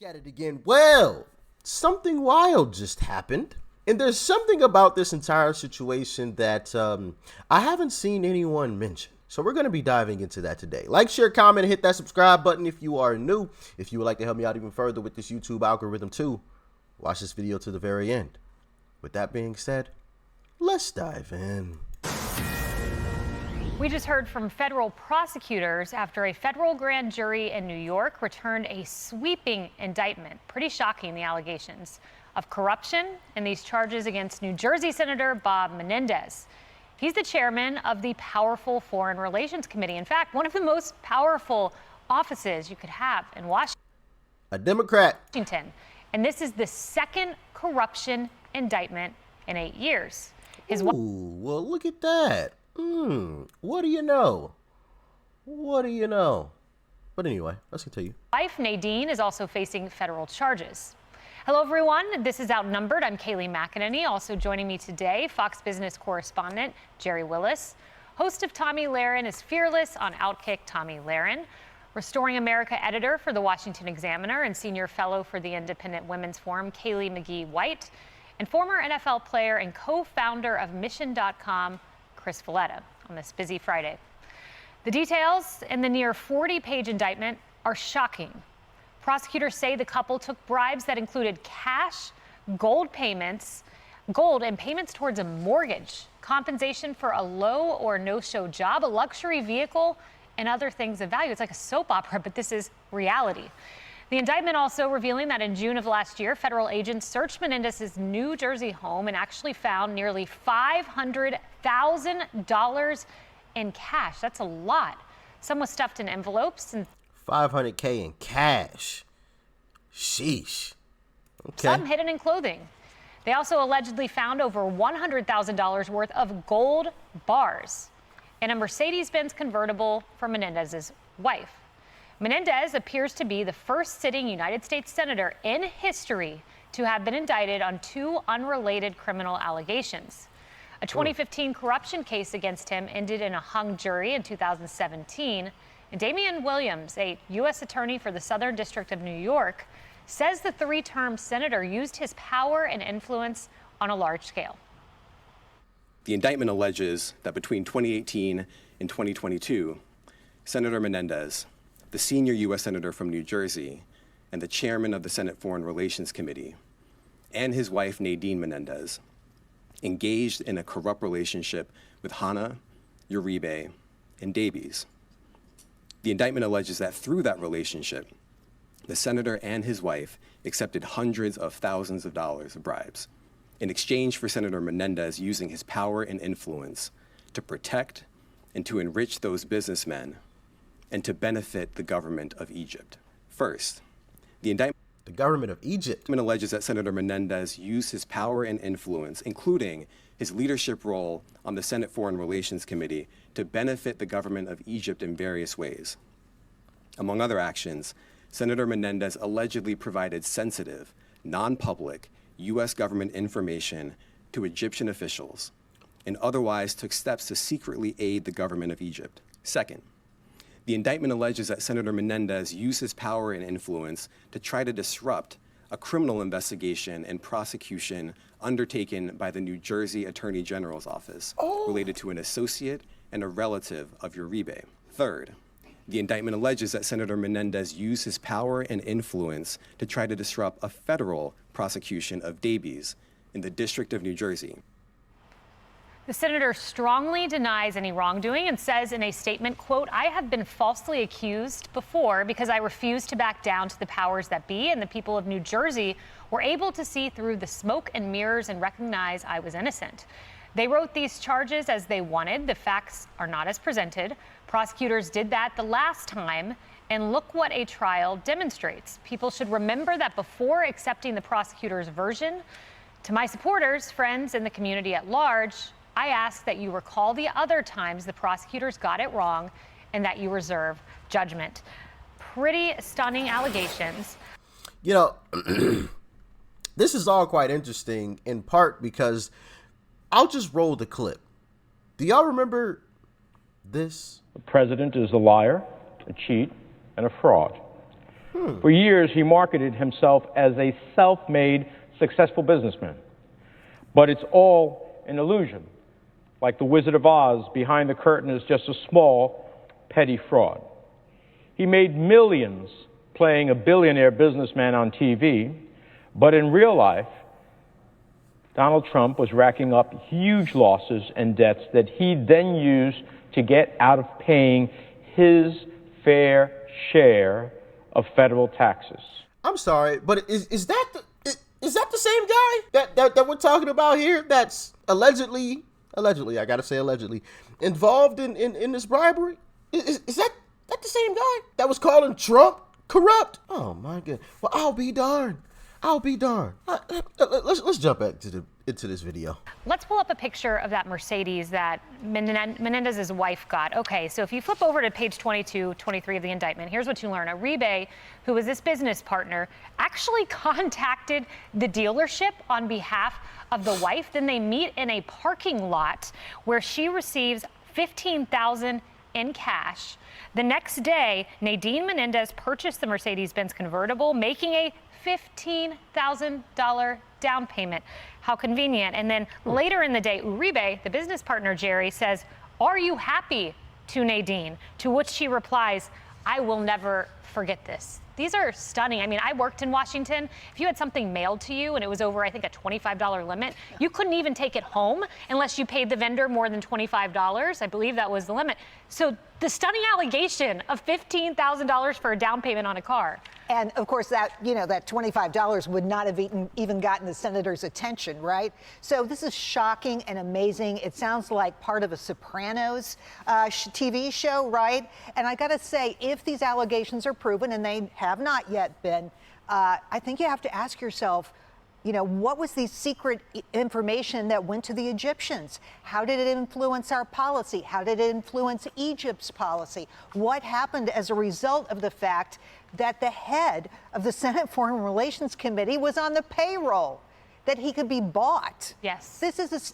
At it again. Well, something wild just happened. And there's something about this entire situation that I haven't seen anyone mention. So we're going to be diving into that today. Like, share, comment, hit that subscribe button if you are new. If you would like to help me out even further with this YouTube algorithm too, watch this video to the very end. With that being said, let's dive in. We just heard from federal prosecutors after a federal grand jury in New York returned a sweeping indictment. Pretty shocking, the allegations of corruption and these charges against New Jersey Senator Bob Menendez. He's the chairman of the powerful Foreign Relations Committee. In fact, one of the most powerful offices you could have in Washington. A Democrat. And this is the second corruption indictment in 8 years. Ooh, well, look at that. What do you know? What do you know? But anyway, let's continue. Wife Nadine is also facing federal charges. Hello, everyone. This is Outnumbered. I'm Kayleigh McEnany. Also joining me today, Fox Business correspondent Jerry Willis. Host of Tomi Lahren is Fearless on Outkick, Tomi Lahren. Restoring America editor for the Washington Examiner and senior fellow for the Independent Women's Forum, Kayleigh McGee-White. And former NFL player and co-founder of Mission.com, Chris Valletta, on this busy Friday. The details in the near 40-page indictment are shocking. Prosecutors say the couple took bribes that included cash, gold and payments towards a mortgage, compensation for a low or no-show job, a luxury vehicle, and other things of value. It's like a soap opera, but this is reality. The indictment also revealing that in June of last year, federal agents searched Menendez's New Jersey home and actually found nearly $500,000 in cash. That's a lot. Some was stuffed in envelopes and $500K in cash. Sheesh. Okay. Some hidden in clothing. They also allegedly found over $100,000 worth of gold bars and a Mercedes-Benz convertible for Menendez's wife. Menendez appears to be the first sitting United States senator in history to have been indicted on two unrelated criminal allegations. A 2015 corruption case against him ended in a hung jury in 2017. And Damian Williams, a U.S. attorney for the Southern District of New York, says the three-term senator used his power and influence on a large scale. The indictment alleges that between 2018 and 2022, Senator Menendez, the senior U.S. Senator from New Jersey and the chairman of the Senate Foreign Relations Committee, and his wife Nadine Menendez, engaged in a corrupt relationship with Hannah, Uribe, and Davies. The indictment alleges that through that relationship, the senator and his wife accepted hundreds of thousands of dollars of bribes in exchange for Senator Menendez using his power and influence to protect and to enrich those businessmen and to benefit the government of Egypt. First, the government of Egypt alleges that Senator Menendez used his power and influence, including his leadership role on the Senate Foreign Relations Committee, to benefit the government of Egypt in various ways. Among other actions, Senator Menendez allegedly provided sensitive, non-public U.S. government information to Egyptian officials and otherwise took steps to secretly aid the government of Egypt. Second, the indictment alleges that Senator Menendez used his power and influence to try to disrupt a criminal investigation and prosecution undertaken by the New Jersey Attorney General's office related to an associate and a relative of Uribe. Third, the indictment alleges that Senator Menendez used his power and influence to try to disrupt a federal prosecution of Davies in the District of New Jersey. The senator strongly denies any wrongdoing and says in a statement, quote, "I have been falsely accused before because I refused to back down to the powers that be, and the people of New Jersey were able to see through the smoke and mirrors and recognize I was innocent. They wrote these charges as they wanted. The facts are not as presented. Prosecutors did that the last time, and look what a trial demonstrates. People should remember that before accepting the prosecutor's version. To my supporters, friends, and the community at large, I ask that you recall the other times the prosecutors got it wrong and that you reserve judgment." Pretty stunning allegations. You know, this is all quite interesting in part because I'll just roll the clip. Do y'all remember this? The president is a liar, a cheat, and a fraud. For years, he marketed himself as a self-made, successful businessman. But it's all an illusion. Like the Wizard of Oz, behind the curtain is just a small, petty fraud. He made millions playing a billionaire businessman on TV, but in real life, Donald Trump was racking up huge losses and debts that he then used to get out of paying his fair share of federal taxes. I'm sorry, but is that the same guy that we're talking about here? That's allegedly, I gotta say allegedly, involved in this bribery? Is that the same guy that was calling Trump corrupt? Oh my God! Well, I'll be darned. Let's jump back into this video. Let's pull up a picture of that Mercedes that Menendez's wife got. Okay, so if you flip over to page 22, 23 of the indictment, here's what you learn. Uribe, who was this business partner, actually contacted the dealership on behalf of the wife. Then they meet in a parking lot where she receives $15,000 in cash. The next day, Nadine Menendez purchased the Mercedes-Benz convertible, making a $15,000 down payment. How convenient. And then later in the day, Uribe, the business partner, Jerry, says, "Are you happy?" to Nadine, to which she replies, "I will never forget this." These are stunning. I mean, I worked in Washington. If you had something mailed to you and it was over, I think, a $25 limit, you couldn't even take it home unless you paid the vendor more than $25. I believe that was the limit. So the stunning allegation of $15,000 for a down payment on a car. And of course, that $25 would not have even gotten the senator's attention, right? So this is shocking and amazing. It sounds like part of a Sopranos TV show, right? And I got to say, if these allegations are proven, and they have not yet been, I think you have to ask yourself, what was the secret information that went to the Egyptians? How did it influence our policy? How did it influence Egypt's policy? What happened as a result of the fact that the head of the Senate Foreign Relations Committee was on the payroll, that he could be bought? Yes. This is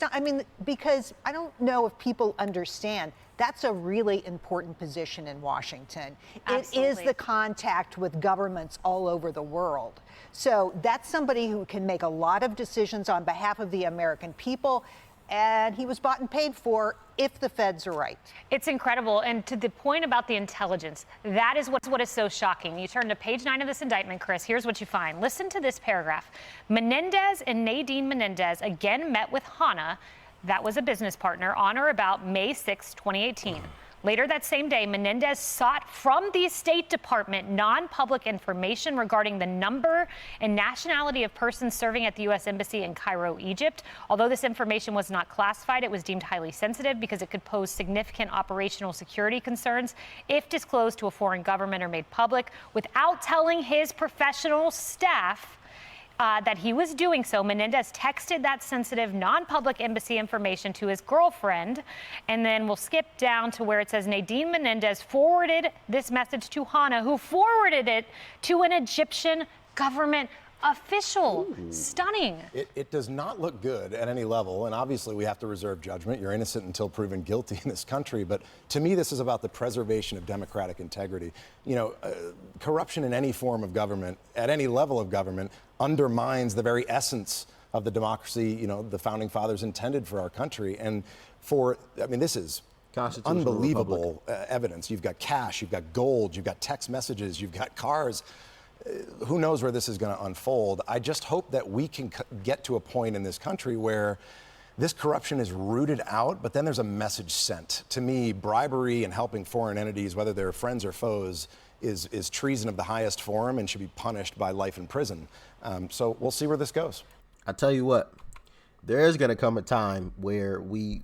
because I don't know if people understand. That's a really important position in Washington. Absolutely. It is the contact with governments all over the world. So that's somebody who can make a lot of decisions on behalf of the American people. And he was bought and paid for if the feds are right. It's incredible. And to the point about the intelligence, that is what is so shocking. You turn to page 9 of this indictment, Chris. Here's what you find. Listen to this paragraph. Menendez and Nadine Menendez again met with Hannah, that was a business partner, on or about May 6, 2018. Later that same day, Menendez sought from the State Department non-public information regarding the number and nationality of persons serving at the U.S. Embassy in Cairo, Egypt. Although this information was not classified, it was deemed highly sensitive because it could pose significant operational security concerns if disclosed to a foreign government or made public. Without telling his professional staff that he was doing so, Menendez texted that sensitive non-public embassy information to his girlfriend. And then we'll skip down to where it says Nadine Menendez forwarded this message to Hannah, who forwarded it to an Egyptian government official. Ooh. Stunning. It does not look good at any level, and obviously we have to reserve judgment. You're innocent until proven guilty in this country, but to me this is about the preservation of democratic integrity. Corruption in any form of government, at any level of government, undermines the very essence of the democracy, the founding fathers intended for our country. And this is unbelievable evidence. You've got cash, you've got gold, you've got text messages, you've got cars. Who knows where this is going to unfold? I just hope that we can get to a point in this country where this corruption is rooted out, but then there's a message sent. To me, bribery and helping foreign entities, whether they're friends or foes, is treason of the highest form and should be punished by life in prison. So we'll see where this goes. I tell you what, there is going to come a time where we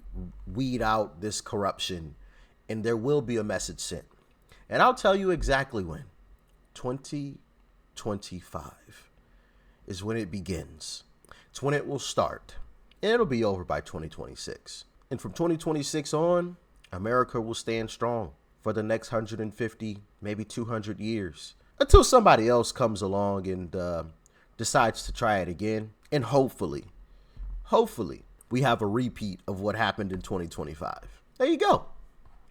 weed out this corruption and there will be a message sent. And I'll tell you exactly when. 2025 is when it begins. It's when it will start. And it'll be over by 2026. And from 2026 on, America will stand strong for the next 150, maybe 200 years. Until somebody else comes along and decides to try it again. And hopefully, we have a repeat of what happened in 2025. There you go.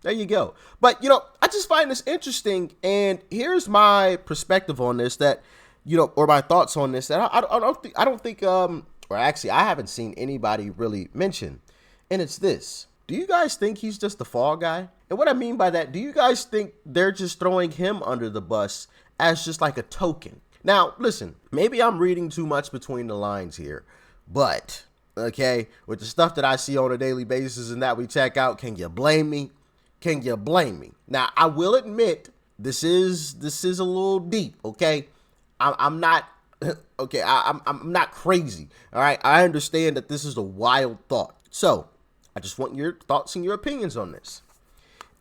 There you go. But, I just find this interesting. And here's my perspective on this or my thoughts on this that I don't think, or actually, I haven't seen anybody really mention. And it's this. Do you guys think he's just the fall guy? And what I mean by that, do you guys think they're just throwing him under the bus as just like a token? Now, listen, maybe I'm reading too much between the lines here, but, okay, with the stuff that I see on a daily basis and that we check out, can you blame me? Can you blame me? Now, I will admit, this is a little deep, okay? I'm not, okay, I'm not crazy, all right? I understand that this is a wild thought. So, I just want your thoughts and your opinions on this.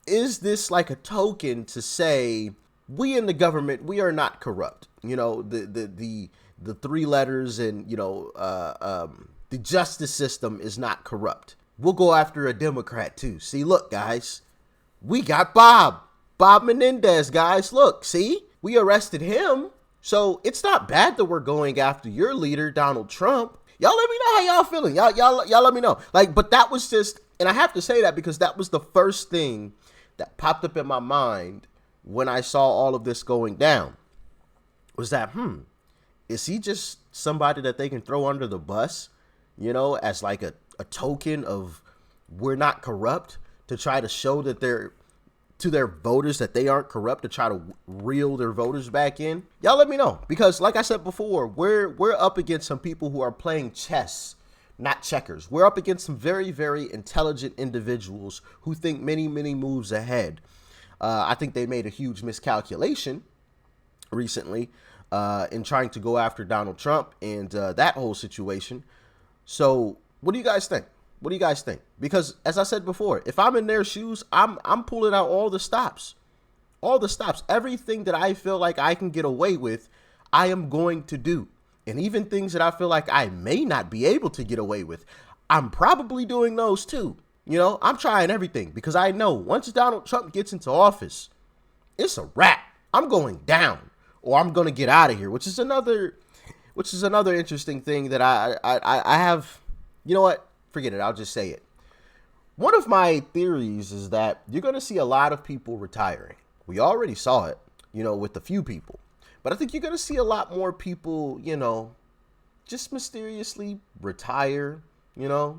Is this like a token to say, we in the government, we are not corrupt? The three letters and, the justice system is not corrupt. We'll go after a Democrat too. See, look, guys. We got Bob Menendez, guys. Look, see, we arrested him. So it's not bad that we're going after your leader, Donald Trump. Y'all let me know how y'all feeling. Y'all let me know. But that was just, and I have to say that because that was the first thing that popped up in my mind when I saw all of this going down. Was that, is he just somebody that they can throw under the bus, as like a token of we're not corrupt? To try to show that to their voters that they aren't corrupt, to try to reel their voters back in. Y'all let me know, because like I said before, we're up against some people who are playing chess, not checkers. We're up against some very, very intelligent individuals who think many, many moves ahead. I think they made a huge miscalculation recently in trying to go after Donald Trump and that whole situation. So what do you guys think? What do you guys think? Because as I said before, if I'm in their shoes, I'm pulling out all the stops. Everything that I feel like I can get away with, I am going to do. And even things that I feel like I may not be able to get away with, I'm probably doing those too. I'm trying everything because I know once Donald Trump gets into office, it's a wrap. I'm going down or I'm going to get out of here, which is another interesting thing that I have. You know what? Forget it. I'll just say it. One of my theories is that you're going to see a lot of people retiring. We already saw it, with a few people. But I think you're going to see a lot more people, just mysteriously retire,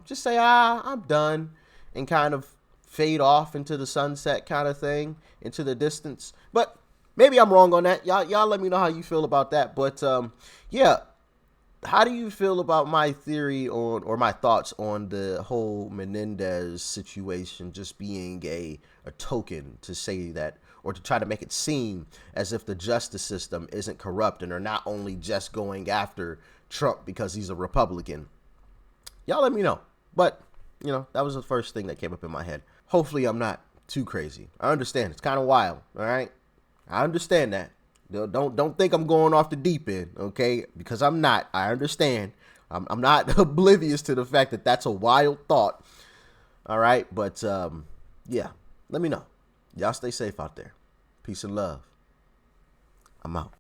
just say, I'm done, and kind of fade off into the sunset kind of thing, into the distance. But maybe I'm wrong on that. Y'all let me know how you feel about that. But yeah. How do you feel about my theory or my thoughts on the whole Menendez situation just being a token to say that, or to try to make it seem as if the justice system isn't corrupt and are not only just going after Trump because he's a Republican? Y'all let me know. But, that was the first thing that came up in my head. Hopefully I'm not too crazy. I understand. It's kind of wild. All right. I understand that. Don't think I'm going off the deep end, okay? Because I'm not. I understand. I'm not oblivious to the fact that that's a wild thought. All right, but yeah, let me know. Y'all stay safe out there. Peace and love. I'm out.